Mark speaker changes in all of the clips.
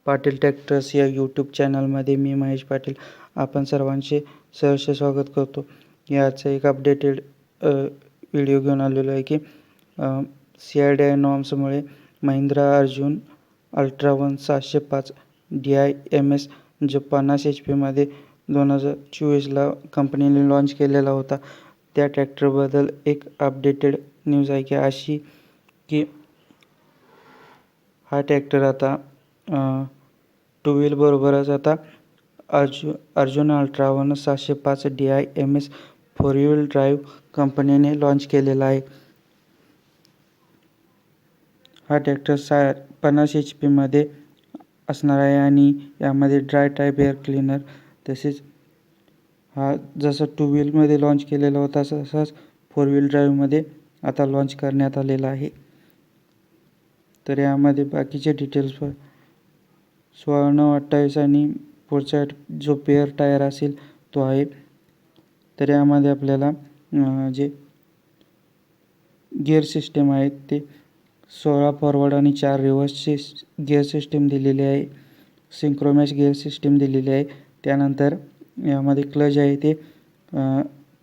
Speaker 1: Patil tractors या YouTube चॅनलमध्ये मी महेश पाटील आपण सर्वांचे सहर्ष स्वागत करतो. याचा एक अपडेटेड व्हिडिओ घेऊन आलेलो आहे की CIDI नॉर्म्समुळे महिंद्रा अर्जुन अल्ट्रा 705 DIMS जो 50 HP 2024ला कंपनीने लॉन्च केलेला होता, त्या ट्रॅक्टरबद्दल एक अपडेटेड न्यूज आहे की अशी की हा ट्रॅक्टर आता 2 व्हील बरोबरच आता Arjun ultra 705 DIMS 4 wheel drive कंपनीने लॉन्च केलेला आहे. हा ट्रॅक्टर 50 HP असणार आहे आणि यामध्ये ड्राय टाईप एअर क्लीनर तसेच हा जसं 2 व्हीलमध्ये लॉन्च केलेला होता तसाच 4 व्हील ड्राईव्हमध्ये आता लॉन्च करण्यात आलेला आहे. तर यामध्ये बाकीचे डिटेल्स 16/9/28 आणि पुढचा जो पेअर टायर असेल तो आहे. तर यामध्ये आपल्याला जे गिअर सिस्टीम आहे ते 16 फॉरवर्ड आणि 4 रिव्हर्सची गिअर सिस्टीम दिलेली आहे. सिंक्रोमॅच गिअर सिस्टीम दिलेली आहे. त्यानंतर यामध्ये क्लच आहे ते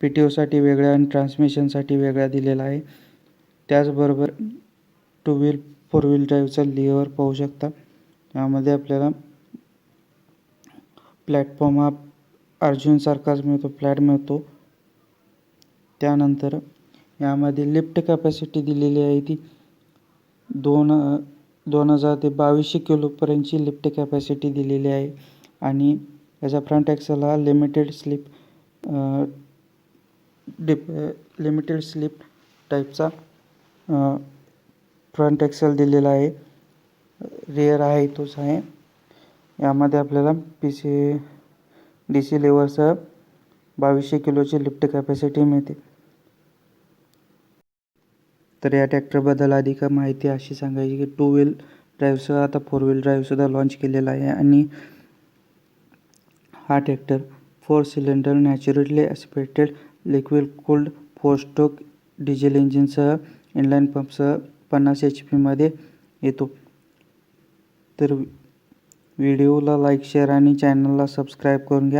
Speaker 1: PTOसाठी वेगळा आणि ट्रान्समिशनसाठी वेगळा दिलेला आहे. त्याचबरोबर 2 व्हील 4 व्हील ड्राईव्हचा लिव्हर पाहू शकता. यामध्ये आपल्याला प्लॅटफॉर्म हा अर्जुनसारखाच मिळतो, फ्लॅट मिळतो. त्यानंतर यामध्ये लिफ्ट कॅपॅसिटी दिलेली आहे ती 2000 ते 2200 किलोपर्यंतची लिफ्ट कॅपॅसिटी दिलेली आहे आणि याचा फ्रंट ॲक्सल हा लिमिटेड स्लिप टाईपचा फ्रंट ॲक्सल दिलेला आहे. रिअर आहे तोच आहे. यामध्ये आपल्याला DC लेव्हरसह 2200 किलोची लिफ्ट कॅपॅसिटी मिळते. तर या ट्रॅक्टरबद्दल अधिक माहिती अशी सांगायची की 2 व्हील ड्राईव्हसह आता 4 व्हील ड्राईव्हसुद्धा लॉन्च केलेला आहे आणि हा tractor 4 cylinder naturally aspirated liquid cooled 4 stroke diesel इंजिनसह इनलाईन पंपसह 50 HP येतो. तर व्हिडिओला लाईक, शेअर आणि चॅनलला सबस्क्राईब करून घ्या.